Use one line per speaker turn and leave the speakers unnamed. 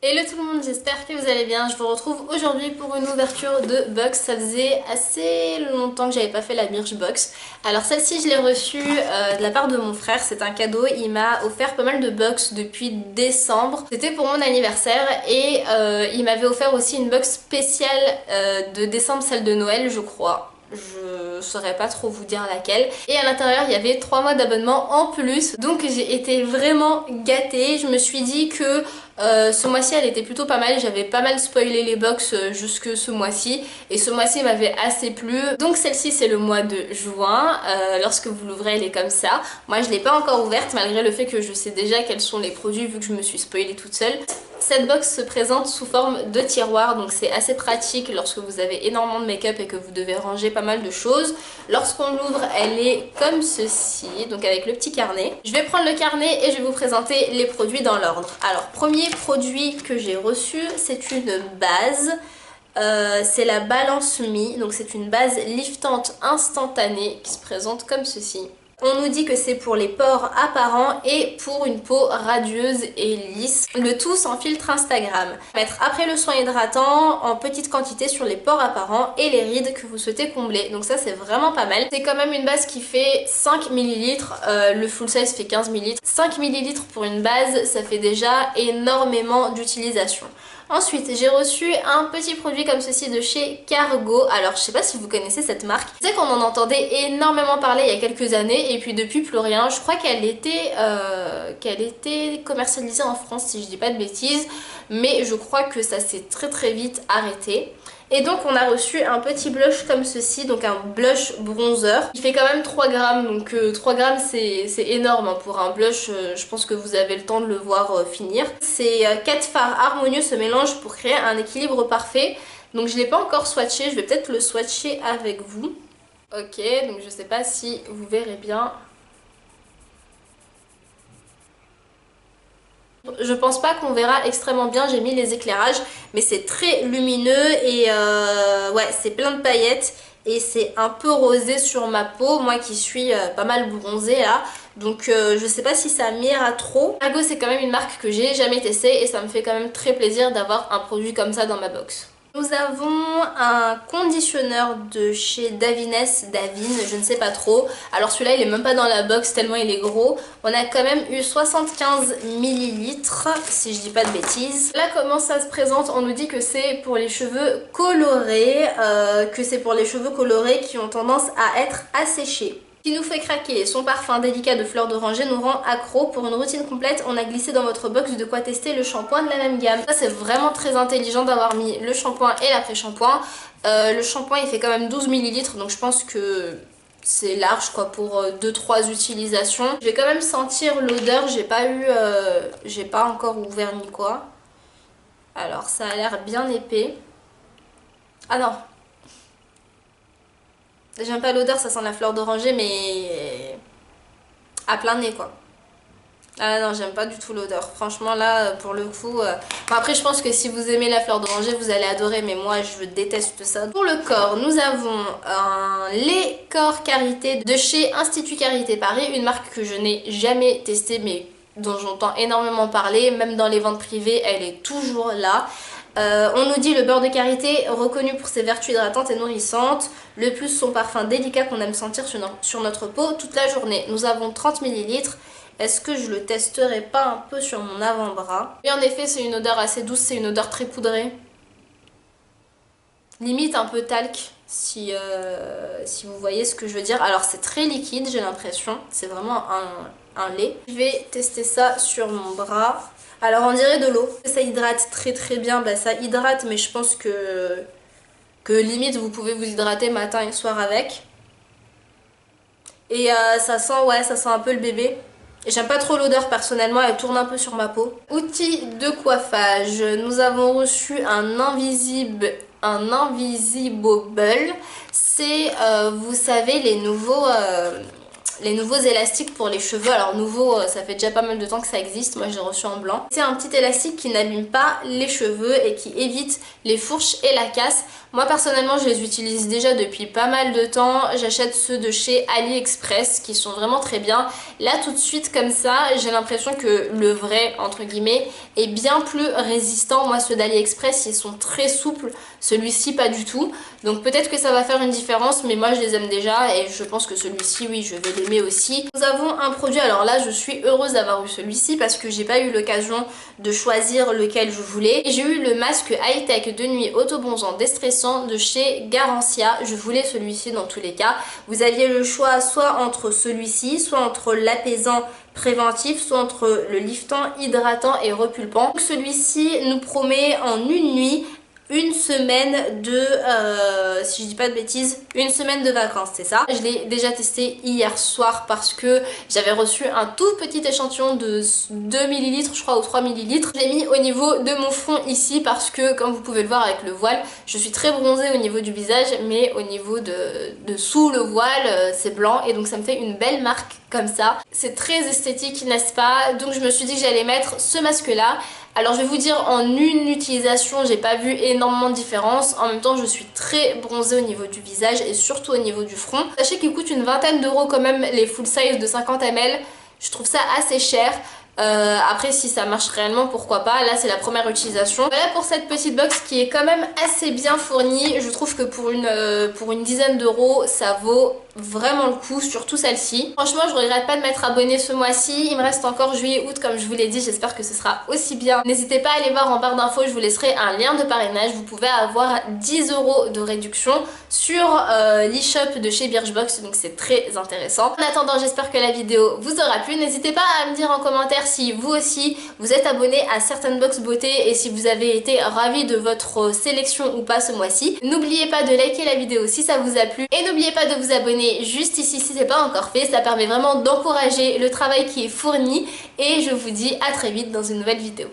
Hello tout le monde, j'espère que vous allez bien. Je vous retrouve aujourd'hui pour une ouverture de box. Ça faisait assez longtemps que j'avais pas fait la Birchbox. Alors celle-ci je l'ai reçue de la part de mon frère, c'est un cadeau. Il m'a offert pas mal de box depuis décembre. C'était pour mon anniversaire et il m'avait offert aussi une box spéciale de décembre, celle de Noël je crois. Je saurais pas trop vous dire laquelle. Et à l'intérieur il y avait 3 mois d'abonnement en plus. Donc j'ai été vraiment gâtée. Je me suis dit que ce mois-ci elle était plutôt pas mal, j'avais pas mal spoilé les box jusque ce mois-ci et ce mois-ci m'avait assez plu. Donc celle-ci c'est le mois de juin, lorsque vous l'ouvrez elle est comme ça. Moi je l'ai pas encore ouverte malgré le fait que je sais déjà quels sont les produits vu que je me suis spoilée toute seule. Cette box se présente sous forme de tiroir, donc c'est assez pratique lorsque vous avez énormément de make-up et que vous devez ranger pas mal de choses. Lorsqu'on l'ouvre, elle est comme ceci, donc avec le petit carnet. Je vais prendre le carnet et je vais vous présenter les produits dans l'ordre. Alors, premier produit que j'ai reçu, c'est une base. C'est la Balance Me, donc c'est une base liftante instantanée qui se présente comme ceci. On nous dit que c'est pour les pores apparents et pour une peau radieuse et lisse. Le tout sans filtre Instagram. Mettre après le soin hydratant en petite quantité sur les pores apparents et les rides que vous souhaitez combler. Donc ça c'est vraiment pas mal. C'est quand même une base qui fait 5 ml. Le full size fait 15 ml. 5 ml pour une base, ça fait déjà énormément d'utilisation. Ensuite, j'ai reçu un petit produit comme ceci de chez Cargo. Alors, je sais pas si vous connaissez cette marque. Je sais qu'on en entendait énormément parler il y a quelques années et puis depuis plus rien. Je crois qu'elle était commercialisée en France si je dis pas de bêtises, mais je crois que ça s'est très vite arrêté. Et donc on a reçu un petit blush comme ceci, donc un blush bronzer. Il fait quand même 3 grammes, donc 3 grammes c'est énorme hein, pour un blush, je pense que vous avez le temps de le voir finir. Ces 4 fards harmonieux se mélangent pour créer un équilibre parfait. Donc je ne l'ai pas encore swatché, je vais peut-être le swatcher avec vous. Ok, donc je sais pas si vous verrez bien. Je pense pas qu'on verra extrêmement bien, j'ai mis les éclairages, mais c'est très lumineux et ouais, c'est plein de paillettes et c'est un peu rosé sur ma peau, moi qui suis pas mal bronzée là, donc je sais pas si ça m'ira trop. Cargo c'est quand même une marque que j'ai jamais testée et ça me fait quand même très plaisir d'avoir un produit comme ça dans ma box. Nous avons un conditionneur de chez Davines, je ne sais pas trop. Alors celui-là il est même pas dans la box tellement il est gros. On a quand même eu 75 ml si je dis pas de bêtises. Là comment ça se présente, on nous dit que c'est pour les cheveux colorés, qui ont tendance à être asséchés. Qui nous fait craquer. Son parfum délicat de fleurs d'oranger nous rend accro. Pour une routine complète, on a glissé dans votre box de quoi tester le shampoing de la même gamme. Ça c'est vraiment très intelligent d'avoir mis le shampoing et l'après-shampoing. Le shampoing il fait quand même 12 ml donc je pense que c'est large quoi pour 2-3 utilisations. Je vais quand même sentir l'odeur, j'ai pas encore ouvert ni quoi. Alors ça a l'air bien épais. Ah non, j'aime pas l'odeur, ça sent la fleur d'oranger mais à plein nez quoi. Ah non, j'aime pas du tout l'odeur. Franchement là, pour le coup... Bon, après je pense que si vous aimez la fleur d'oranger, vous allez adorer, mais moi je déteste ça. Pour le corps, nous avons un lait corps Karité de chez Institut Karité Paris, une marque que je n'ai jamais testée mais dont j'entends énormément parler, même dans les ventes privées, elle est toujours là. On nous dit le beurre de karité reconnu pour ses vertus hydratantes et nourrissantes, le plus son parfum délicat qu'on aime sentir sur notre peau toute la journée. Nous avons 30 ml. Est-ce que je le testerai pas un peu sur mon avant-bras? Et en effet c'est une odeur assez douce, c'est une odeur très poudrée. Limite un peu talc si vous voyez ce que je veux dire. Alors c'est très liquide j'ai l'impression, c'est vraiment un lait. Je vais tester ça sur mon bras. Alors on dirait de l'eau. Ça hydrate très bien, bah, ça hydrate mais je pense que limite vous pouvez vous hydrater matin et soir avec. Et ça sent, ouais, ça sent un peu le bébé. Et j'aime pas trop l'odeur personnellement, elle tourne un peu sur ma peau. Outils de coiffage, nous avons reçu un Invisibobble. C'est, vous savez, les nouveaux élastiques pour les cheveux. Alors nouveau, ça fait déjà pas mal de temps que ça existe, moi je l'ai reçu en blanc. C'est un petit élastique qui n'abîme pas les cheveux et qui évite les fourches et la casse. Moi personnellement je les utilise déjà depuis pas mal de temps, j'achète ceux de chez AliExpress qui sont vraiment très bien. Là tout de suite comme ça j'ai l'impression que le vrai entre guillemets est bien plus résistant. Moi ceux d'AliExpress ils sont très souples, celui-ci pas du tout. Donc peut-être que ça va faire une différence mais moi je les aime déjà et je pense que celui-ci oui je vais l'aimer aussi. Nous avons un produit, alors là je suis heureuse d'avoir eu celui-ci parce que j'ai pas eu l'occasion de choisir lequel je voulais. J'ai eu le masque high-tech de nuit autobronzant déstressant de chez Garancia. Je voulais celui-ci dans tous les cas. Vous aviez le choix soit entre celui-ci, soit entre l'apaisant préventif, soit entre le liftant, hydratant et repulpant. Celui-ci nous promet en une nuit une semaine de, si je dis pas de bêtises, une semaine de vacances, c'est ça. Je l'ai déjà testé hier soir parce que j'avais reçu un tout petit échantillon de 2 ml je crois ou 3 ml. Je l'ai mis au niveau de mon front ici parce que comme vous pouvez le voir avec le voile, je suis très bronzée au niveau du visage mais au niveau de sous le voile c'est blanc et donc ça me fait une belle marque comme ça. C'est très esthétique n'est-ce pas? Donc je me suis dit que j'allais mettre ce masque là. Alors je vais vous dire en une utilisation j'ai pas vu énormément de différence. En même temps je suis très bronzée au niveau du visage et surtout au niveau du front. Sachez qu'il coûte une vingtaine d'euros quand même les full size de 50 ml. Je trouve ça assez cher. Après si ça marche réellement pourquoi pas, là c'est la première utilisation. Voilà pour cette petite box qui est quand même assez bien fournie. Je trouve que pour une dizaine d'euros ça vaut vraiment le coup, surtout celle-ci. Franchement je regrette pas de m'être abonnée ce mois-ci, il me reste encore juillet août comme je vous l'ai dit, j'espère que ce sera aussi bien. N'hésitez pas à aller voir en barre d'infos, je vous laisserai un lien de parrainage, vous pouvez avoir 10 euros de réduction sur l'e-shop de chez Birchbox, donc c'est très intéressant. En attendant j'espère que la vidéo vous aura plu, n'hésitez pas à me dire en commentaire si vous aussi vous êtes abonné à certaines box beauté et si vous avez été ravi de votre sélection ou pas ce mois-ci. N'oubliez pas de liker la vidéo si ça vous a plu et n'oubliez pas de vous abonner juste ici si c'est pas encore fait, ça permet vraiment d'encourager le travail qui est fourni et je vous dis à très vite dans une nouvelle vidéo.